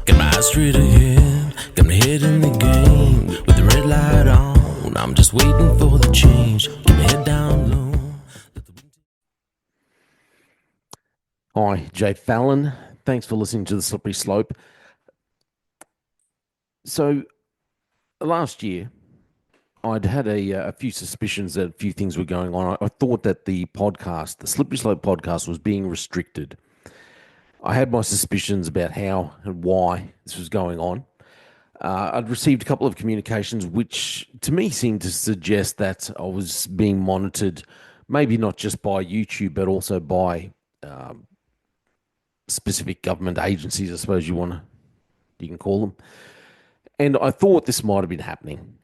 Got my eyes straight ahead, got my head in the game. With the red light on, I'm just waiting for the change. Keep my head down low. Hi, Jay Fallon. Thanks for listening to The Slippery Slope. So, last year, I'd had a few suspicions that a few things were going on. I thought that the podcast, the Slippery Slope podcast, was being restricted. I had my suspicions about how and why this was going on. I'd received a couple of communications which, to me, seemed to suggest that I was being monitored, maybe not just by YouTube, but also by specific government agencies, I suppose you can call them. And I thought this might have been happening.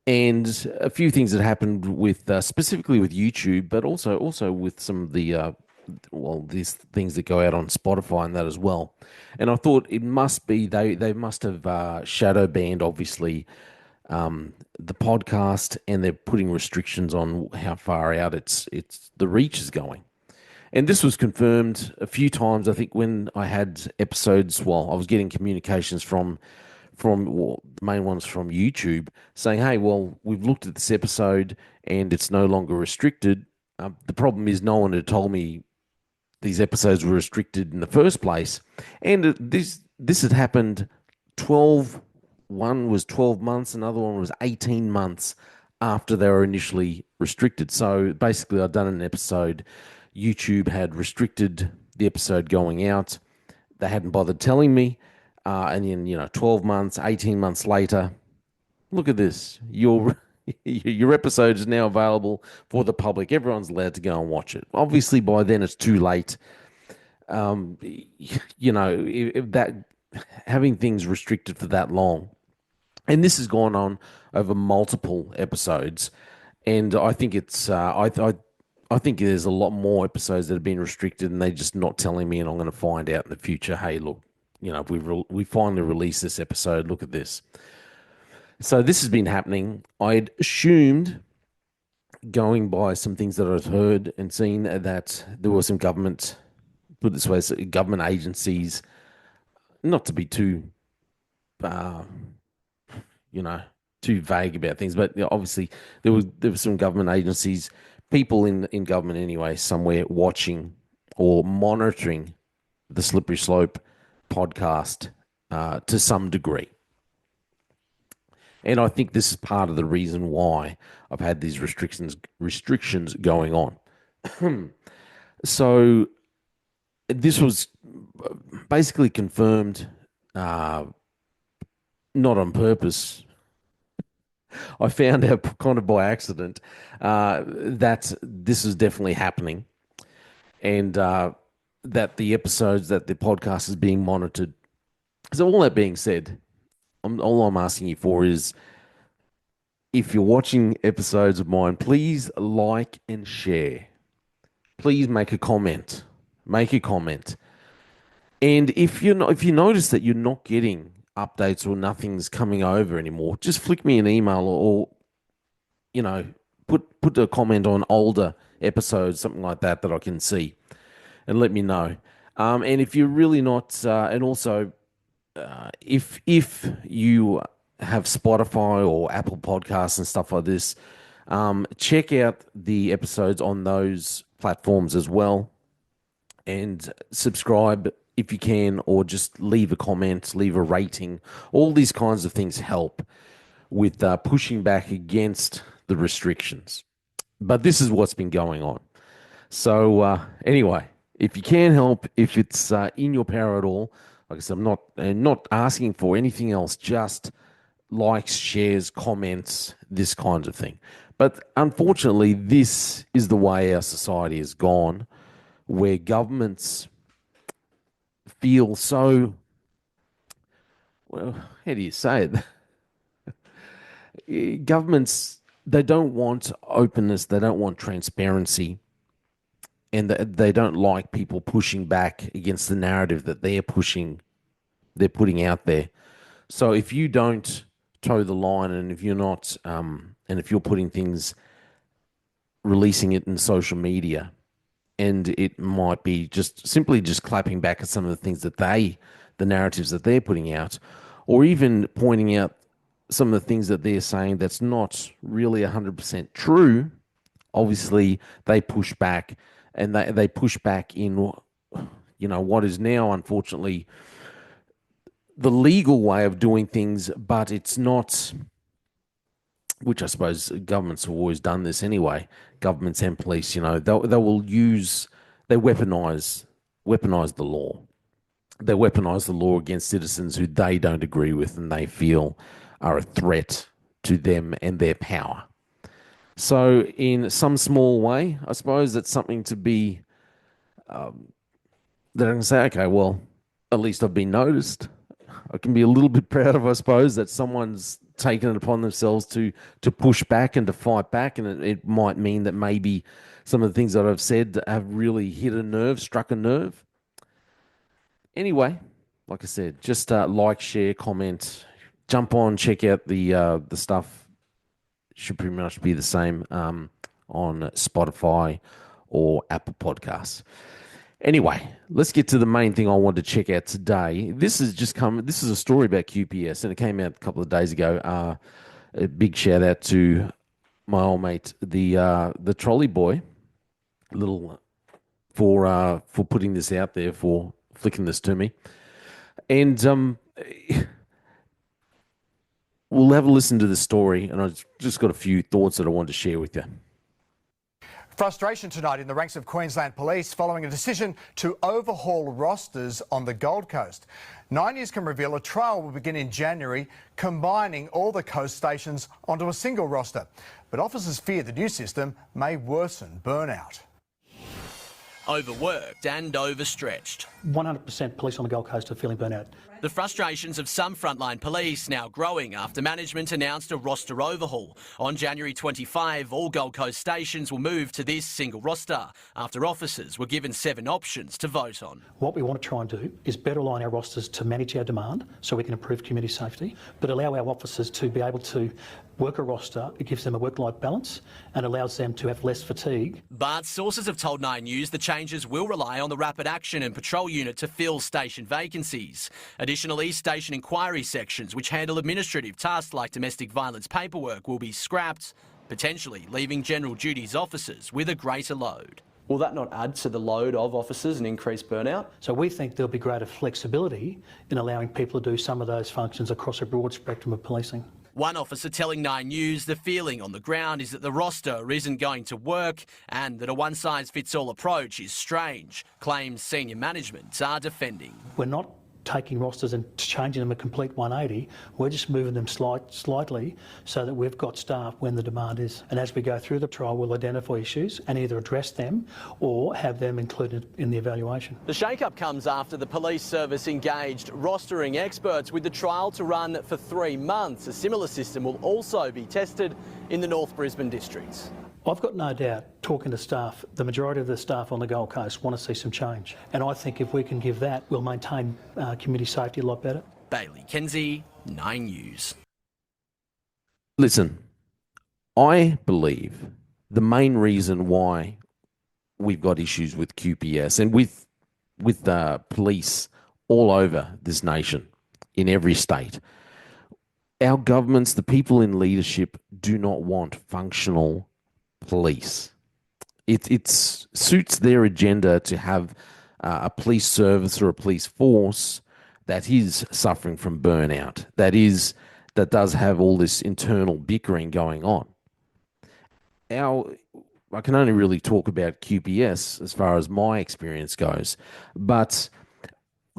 And a few things that happened with specifically with YouTube, but also with some of the these things that go out on Spotify and that as well. And I thought it must be they must have shadow banned obviously the podcast, and they're putting restrictions on how far out it's the reach is going. And this was confirmed a few times. I think when I had episodes, well, I was getting communications from the main ones from YouTube saying, "Hey, well, we've looked at this episode and it's no longer restricted." The problem is no one had told me these episodes were restricted in the first place, and this had happened 12. One was 12 months, another one was 18 months after they were initially restricted. So basically, I'd done an episode. YouTube had restricted the episode going out. They hadn't bothered telling me. And then, 12 months, 18 months later, look at this. Your episode is now available for the public. Everyone's allowed to go and watch it. Obviously, by then it's too late. If that having things restricted for that long, and this has gone on over multiple episodes, and I think it's I think there's a lot more episodes that have been restricted, and they're just not telling me, and I'm going to find out in the future. Hey, look, if we finally release this episode, look at this. So this has been happening. I'd assumed, going by some things that I've heard and seen, that there were some government, put it this way, government agencies, not to be too, uh, too vague about things, but obviously there were some government agencies, people in government anyway, somewhere watching or monitoring the Slippery Slope podcast to some degree. And I think this is part of the reason why I've had these restrictions going on. So this was basically confirmed, not on purpose. I found out kind of by accident that this is definitely happening, and that the episodes, that the podcast is being monitored. So all that being said, all I'm asking you for is, if you're watching episodes of mine, please like and share. Please make a comment. Make a comment. And if you notice that you're not getting updates or nothing's coming over anymore, just flick me an email, or put a comment on older episodes, something like that I can see, and let me know. And if you're really not, and also if you have Spotify or Apple Podcasts and stuff like this, check out the episodes on those platforms as well, and subscribe if you can, or just leave a comment, leave a rating. All these kinds of things help with pushing back against the restrictions. But this is what's been going on. So anyway, if you can help, if it's in your power at all, like I said, I'm not asking for anything else, just likes, shares, comments, this kind of thing. But unfortunately, this is the way our society has gone, where governments feel so, well, how do you say it? Governments, they don't want openness, they don't want transparency, and they don't like people pushing back against the narrative that they're putting out there. So if you don't toe the line, and if you're not, and if you're putting things, releasing it in social media, and it might be just simply just clapping back at some of the things that the narratives that they're putting out, or even pointing out some of the things that they're saying that's not really 100% true, obviously they push back, and they push back in, what is now unfortunately the legal way of doing things, but it's not, which I suppose governments have always done this anyway. Governments and police, they will use, they weaponize the law. They weaponize the law against citizens who they don't agree with and they feel are a threat to them and their power. So, in some small way, I suppose that's something to be, that I can say, okay, well, at least I've been noticed. I can be a little bit proud of, I suppose, that someone's taken it upon themselves to push back and to fight back, and it might mean that maybe some of the things that I've said have really hit a nerve, struck a nerve. Anyway, like I said, just like, share, comment, jump on, check out the stuff. Should pretty much be the same on Spotify or Apple Podcasts. Anyway, let's get to the main thing I wanted to check out today. This is a story about QPS, and it came out a couple of days ago. A big shout out to my old mate, the trolley boy, for putting this out there, for flicking this to me. And we'll have a listen to the story, and I've just got a few thoughts that I wanted to share with you. Frustration tonight in the ranks of Queensland Police following a decision to overhaul rosters on the Gold Coast. 9 News can reveal a trial will begin in January, combining all the coast stations onto a single roster. But officers fear the new system may worsen burnout. Overworked and overstretched. 100% police on the Gold Coast are feeling burnout. The frustrations of some frontline police now growing after management announced a roster overhaul. On January 25, all Gold Coast stations will move to this single roster after officers were given 7 options to vote on. What we want to try and do is better align our rosters to manage our demand so we can improve community safety, but allow our officers to be able to work a roster. It gives them a work-life balance and allows them to have less fatigue. But sources have told 9 News the changes will rely on the Rapid Action and Patrol Unit to fill station vacancies. Additionally, station inquiry sections, which handle administrative tasks like domestic violence paperwork, will be scrapped, potentially leaving general duties officers with a greater load. Will that not add to the load of officers and increase burnout? So we think there'll be greater flexibility in allowing people to do some of those functions across a broad spectrum of policing. One officer telling 9 News the feeling on the ground is that the roster isn't going to work and that a one-size-fits-all approach is strange. Claims senior management are defending. We're not taking rosters and changing them a complete 180. We're just moving them slightly so that we've got staff when the demand is. And as we go through the trial, we'll identify issues and either address them or have them included in the evaluation. The shake-up comes after the police service engaged rostering experts with the trial to run for 3 months. A similar system will also be tested in the North Brisbane districts. I've got no doubt, talking to staff, the majority of the staff on the Gold Coast want to see some change. And I think if we can give that, we'll maintain community safety a lot better. Bailey Kenzie, 9 News. Listen, I believe the main reason why we've got issues with QPS and with police all over this nation, in every state, our governments, the people in leadership, do not want functional police. It suits their agenda to have a police service or a police force that is suffering from burnout, that does have all this internal bickering going on. I can only really talk about QPS as far as my experience goes, but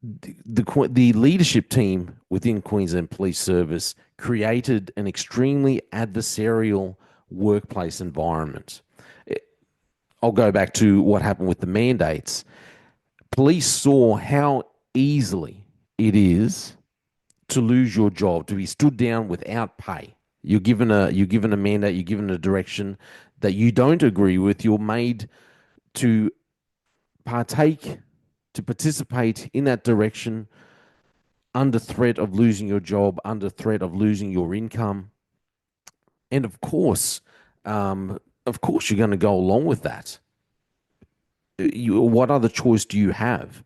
the leadership team within Queensland Police Service created an extremely adversarial workplace environment. I'll go back to what happened with the mandates. Police saw how easily it is to lose your job, to be stood down without pay. You're given a mandate, you're given a direction that you don't agree with. You're made to participate in that direction under threat of losing your job, under threat of losing your income. And of course, you're going to go along with that. What other choice do you have?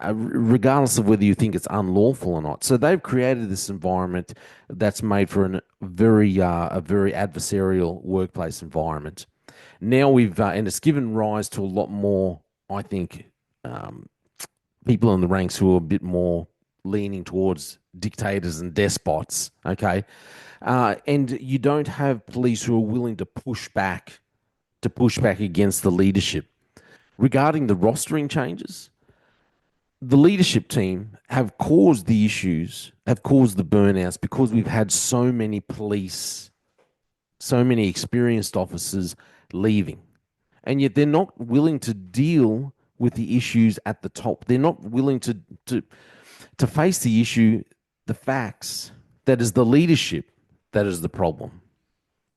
regardless of whether you think it's unlawful or not. So they've created this environment that's made for a very adversarial workplace environment. Now and it's given rise to a lot more, I think, people in the ranks who are a bit more leaning towards dictators and despots. Okay, and you don't have police who are willing to push back against the leadership regarding the rostering changes. The leadership team have caused the issues, have caused the burnouts because we've had so many police, so many experienced officers leaving. And yet they're not willing to deal with the issues at the top. They're not willing to face the issue, the facts, that is the leadership that is the problem.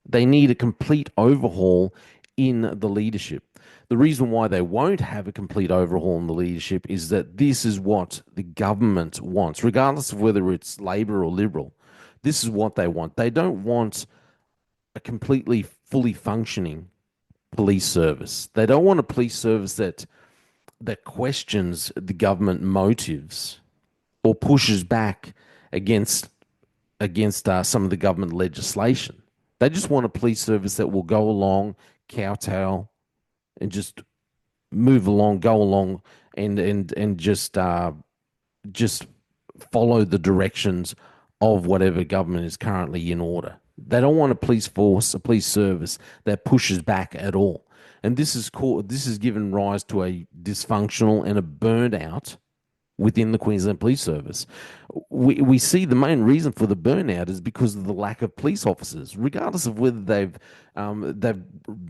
They need a complete overhaul in the leadership. The reason why they won't have a complete overhaul in the leadership is that this is what the government wants, regardless of whether it's Labor or Liberal. This is what they want. They don't want a completely, fully functioning police service. They don't want a police service that questions the government motives or pushes back against some of the government legislation. They just want a police service that will go along, kowtow, and just move along, go along, and just follow the directions of whatever government is currently in order. They don't want a police force, a police service that pushes back at all. And this has given rise to a dysfunctional and a burnout within the Queensland Police Service. We see the main reason for the burnout is because of the lack of police officers, regardless of whether they've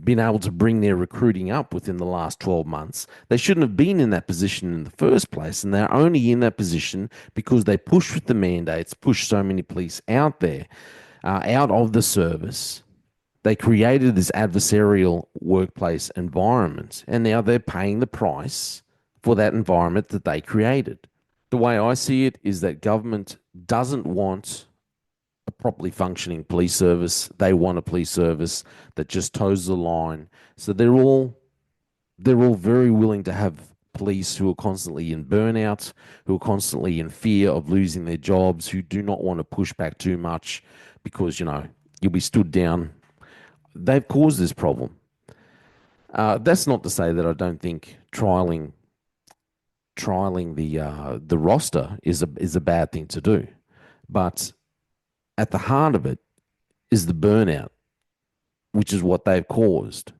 been able to bring their recruiting up within the last 12 months. They shouldn't have been in that position in the first place, and they're only in that position because they pushed with the mandates, pushed so many police out there, out of the service. They created this adversarial workplace environment, and now they're paying the price for that environment that they created. The way I see it is that government doesn't want a properly functioning police service. They want a police service that just toes the line. So they're all very willing to have police who are constantly in burnout, who are constantly in fear of losing their jobs, who do not want to push back too much because, you'll be stood down. They've caused this problem. That's not to say that I don't think trialing the roster is a bad thing to do, but at the heart of it is the burnout, which is what they've caused.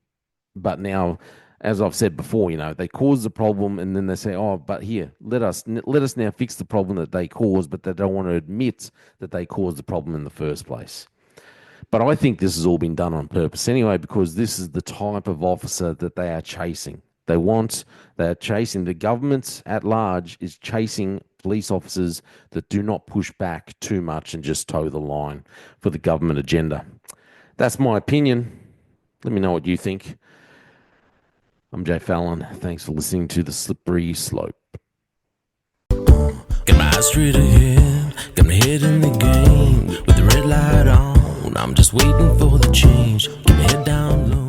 But now, as I've said before, they cause the problem and then they say, "Oh, but here, let us now fix the problem that they caused," but they don't want to admit that they caused the problem in the first place. But I think this has all been done on purpose anyway, because this is the type of officer that they are chasing. They're chasing, the government at large is chasing police officers that do not push back too much and just toe the line for the government agenda. That's my opinion. Let me know what you think. I'm Jay Fallon. Thanks for listening to The Slippery Slope. Got my eyes straight ahead, got my head in the game with the red light on. I'm just waiting for the change, got my head down low.